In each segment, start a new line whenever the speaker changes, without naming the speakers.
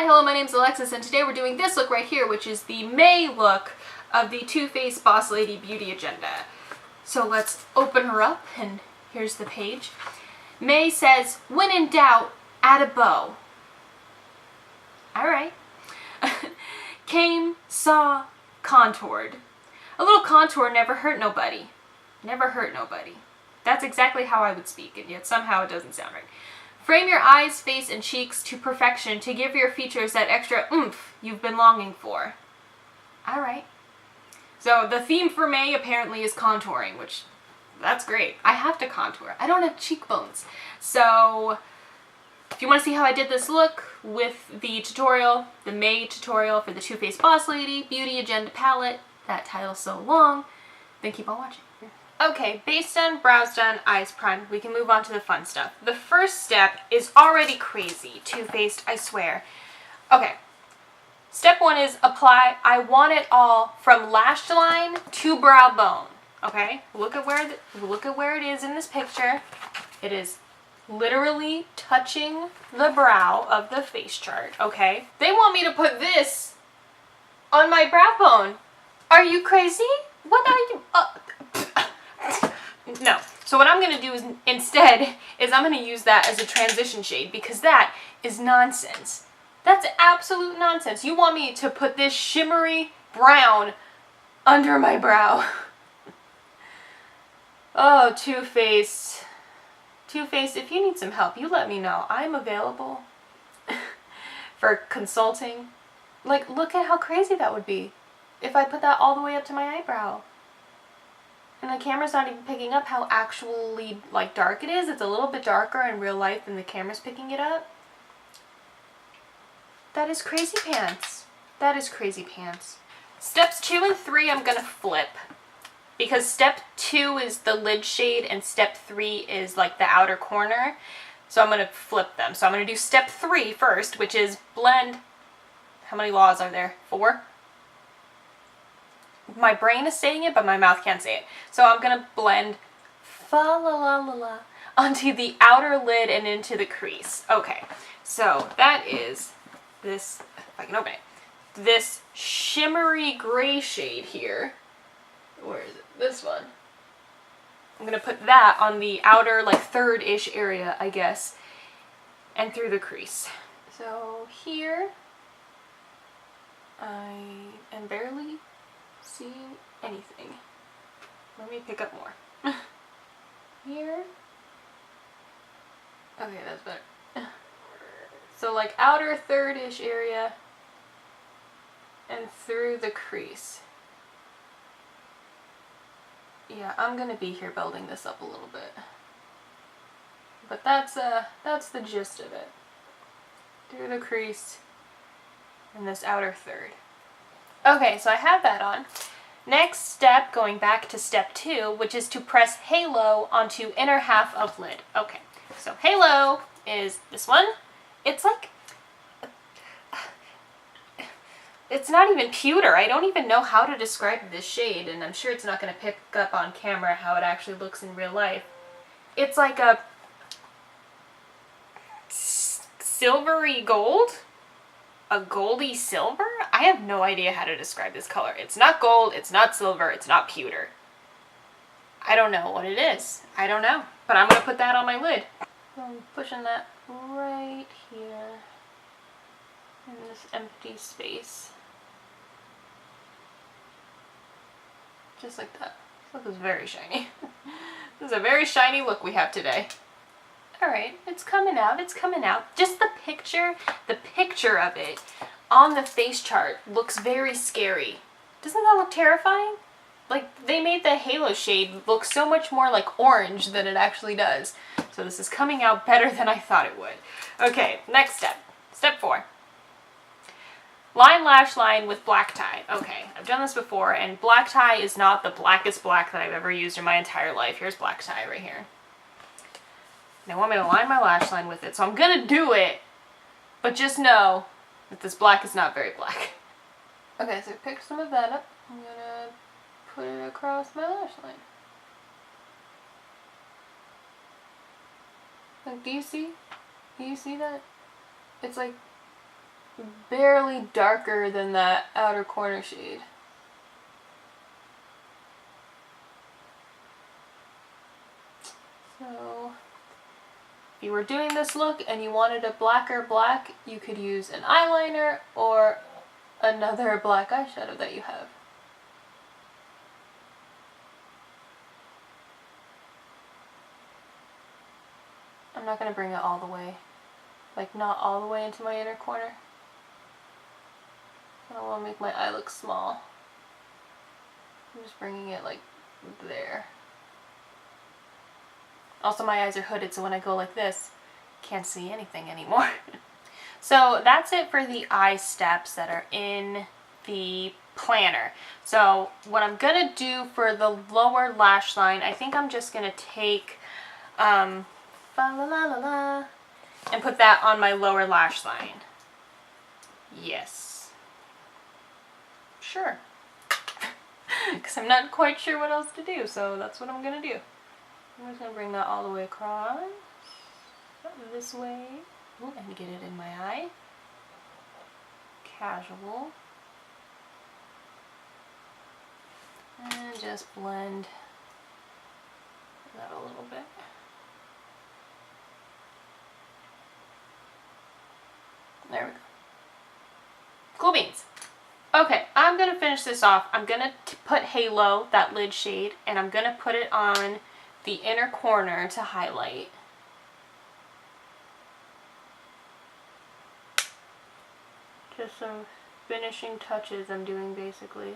Hi, hello, my name's Alexis, and today we're doing this look right here, which is the May look of the Too Faced Boss Lady Beauty Agenda. So let's open her up, and here's the page. May says, when in doubt, add a bow. Alright. Came, saw, contoured. A little contour never hurt nobody. Never hurt nobody. That's exactly how I would speak, and yet somehow it doesn't sound right. Frame your eyes, face, and cheeks to perfection to give your features that extra oomph you've been longing for. Alright. So the theme for May apparently is contouring, which, that's great. I have to contour. I don't have cheekbones. So if you want to see how I did this look with the tutorial, the May tutorial for the Too Faced Boss Lady Beauty Agenda palette, that title's so long, then keep on watching. Okay, base done, brows done, eyes primed, we can move on to the fun stuff. The first step is already crazy, Too Faced, I swear. Okay, step one is apply. I want it all from lash line to brow bone. Okay, look at where it is in this picture. It is literally touching the brow of the face chart. Okay, they want me to put this on my brow bone. Are you crazy? What are you? No. So what I'm going to do is instead is I'm going to use that as a transition shade because that is nonsense. That's absolute nonsense. You want me to put this shimmery brown under my brow. Oh, Too Faced. Too Faced, if you need some help, you let me know. I'm available for consulting. Like, look at how crazy that would be if I put that all the way up to my eyebrow. And the camera's not even picking up how actually, like, dark it is. It's a little bit darker in real life than the camera's picking it up. That is crazy pants. That is crazy pants. Steps 2 and 3 I'm gonna flip. Because step 2 is the lid shade and step 3 is, like, the outer corner. So I'm gonna flip them. So I'm gonna do step 3 first, which is blend. How many laws are there? 4? My brain is saying it, but my mouth can't say it. So I'm going to blend fa la la la la onto the outer lid and into the crease. Okay, so that is this, if I can open it, this shimmery gray shade here. Where is it? This one. I'm going to put that on the outer, like, third-ish area, I guess, and through the crease. So here, I am barely seeing anything. Let me pick up more. Here. Okay, that's better. So, like, outer third-ish area and through the crease. Yeah, I'm gonna be here building this up a little bit. But that's the gist of it. Through the crease and this outer third. Okay, so I have that on. Next step, going back to step 2, which is to press halo onto inner half of lid. Okay, so halo is this one. It's like, it's not even pewter. I don't even know how to describe this shade, and I'm sure it's not going to pick up on camera how it actually looks in real life. It's like a silvery gold? A goldy silver? I have no idea how to describe this color. It's not gold, it's not silver, it's not pewter. I don't know what it is. I don't know. But I'm going to put that on my lid. I'm pushing that right here in this empty space. Just like that. This look is very shiny. This is a very shiny look we have today. Alright, it's coming out, it's coming out. Just the picture of it on the face chart looks very scary. Doesn't that look terrifying? Like, they made the halo shade look so much more like orange than it actually does. So this is coming out better than I thought it would. Okay, next step. Step 4. Line lash line with black tie. Okay, I've done this before, and black tie is not the blackest black that I've ever used in my entire life. Here's black tie right here. They want me to line my lash line with it, so I'm gonna do it, but just know that this black is not very black. Okay, so pick some of that up. I'm gonna put it across my lash line. Like, do you see? Do you see that? It's like barely darker than that outer corner shade. So if you were doing this look and you wanted a blacker black, you could use an eyeliner or another black eyeshadow that you have. I'm not going to bring it all the way, like not all the way into my inner corner. I don't want to make my eye look small. I'm just bringing it like there. Also, my eyes are hooded, so when I go like this, I can't see anything anymore. So that's it for the eye steps that are in the planner. So what I'm going to do for the lower lash line, I think I'm just going to take and put that on my lower lash line. Yes. Sure. Because I'm not quite sure what else to do, so that's what I'm going to do. I'm just going to bring that all the way across, this way, and get it in my eye. Casual. And just blend that a little bit. There we go. Cool beans. Okay, I'm going to finish this off. I'm going to put Halo, that lid shade, and I'm going to put it on the inner corner to highlight. Just some finishing touches I'm doing basically.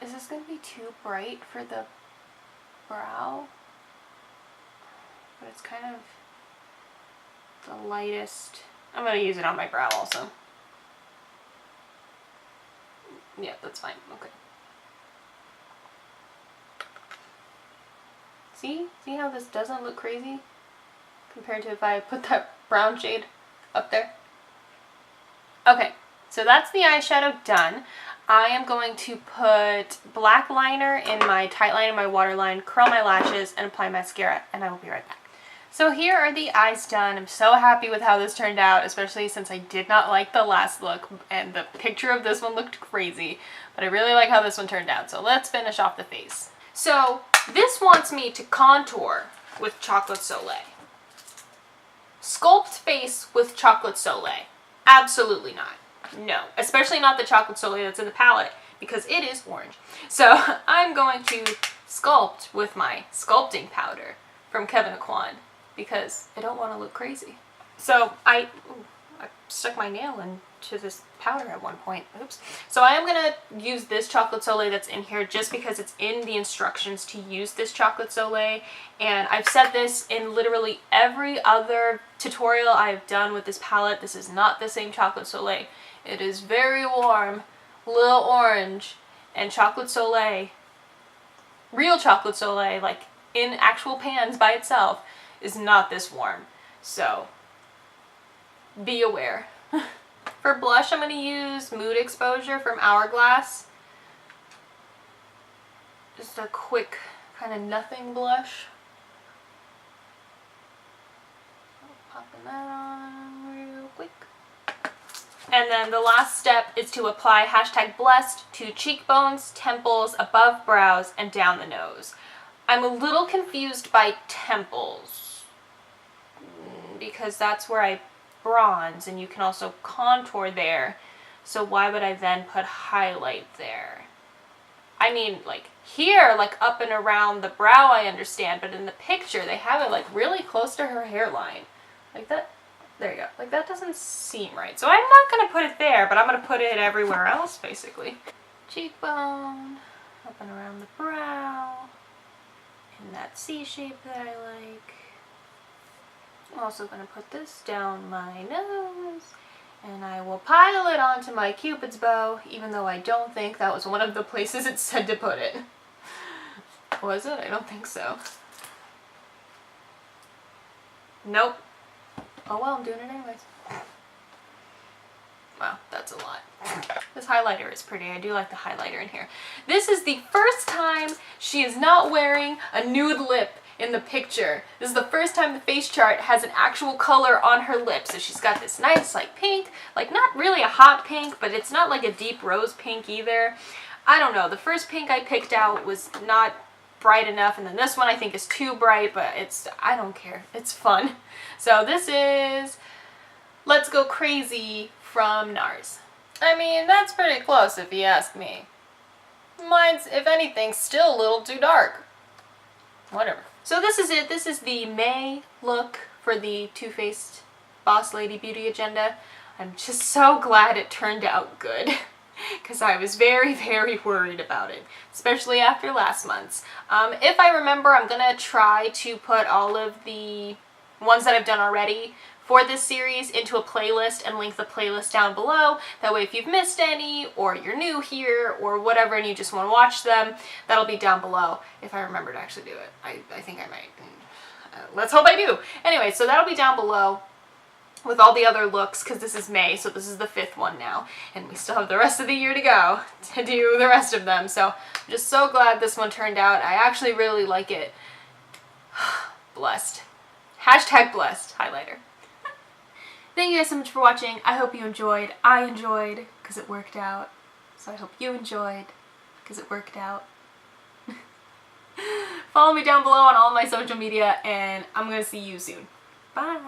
Is this going to be too bright for the brow? But it's kind of the lightest. I'm going to use it on my brow also. Yeah, that's fine. Okay. See how this doesn't look crazy compared to if I put that brown shade up there? Okay, so that's the eyeshadow done. I am going to put black liner in my tight line and my waterline, curl my lashes, and apply mascara, and I will be right back. So here are the eyes done. I'm so happy with how this turned out, especially since I did not like the last look, and the picture of this one looked crazy, but I really like how this one turned out. So let's finish off the face. So this wants me to contour with Chocolate Soleil. Sculpt face with Chocolate Soleil. Absolutely not. No, especially not the Chocolate Soleil that's in the palette because it is orange. So I'm going to sculpt with my sculpting powder from Kevyn Aucoin because I don't want to look crazy. So I stuck my nail into this powder at one point. Oops. So I am going to use this Chocolate Soleil that's in here just because it's in the instructions to use this Chocolate Soleil. And I've said this in literally every other tutorial I've done with this palette. This is not the same Chocolate Soleil. It is very warm, little orange, and Chocolate Soleil, real Chocolate Soleil, like in actual pans by itself, is not this warm. So be aware. For blush, I'm going to use Mood Exposure from Hourglass. Just a quick kind of nothing blush. Popping that on real quick. And then the last step is to apply #blessed to cheekbones, temples, above brows, and down the nose. I'm a little confused by temples because that's where I bronze, and you can also contour there, so why would I then put highlight there? I mean, like here, like up and around the brow I understand, but in the picture they have it like really close to her hairline, like that. There you go. Like that doesn't seem right, so I'm not going to put it there, but I'm going to put it everywhere else basically. Cheekbone, up and around the brow, in that C shape that I like. I'm also going to put this down my nose, and I will pile it onto my Cupid's bow, even though I don't think that was one of the places it said to put it. Was it? I don't think so. Nope. Oh well, I'm doing it anyways. Wow, that's a lot. This highlighter is pretty. I do like the highlighter in here. This is the first time she is not wearing a nude lip in the picture. This is the first time the face chart has an actual color on her lips. So she's got this nice like pink, like not really a hot pink, but it's not like a deep rose pink either. I don't know. The first pink I picked out was not bright enough, and then this one I think is too bright, but I don't care. It's fun. So this is Let's Go Crazy from NARS. I mean, that's pretty close if you ask me. Mine's, if anything, still a little too dark. Whatever. So this is it. This is the May look for the Too Faced Boss Lady Beauty Agenda. I'm just so glad it turned out good because I was very, very worried about it, especially after last month's. If I remember, I'm going to try to put all of the ones that I've done already for this series into a playlist and link the playlist down below. That way if you've missed any, or you're new here, or whatever, and you just want to watch them, that'll be down below if I remember to actually do it. I think I might. Let's hope I do. Anyway, so that'll be down below with all the other looks, because this is May, so this is the 5th one now, and we still have the rest of the year to go to do the rest of them. So I'm just so glad this one turned out. I actually really like it. Blessed. Hashtag blessed highlighter. Thank you guys so much for watching. I hope you enjoyed. I enjoyed because it worked out. So I hope you enjoyed because it worked out. Follow me down below on all my social media, and I'm going to see you soon. Bye.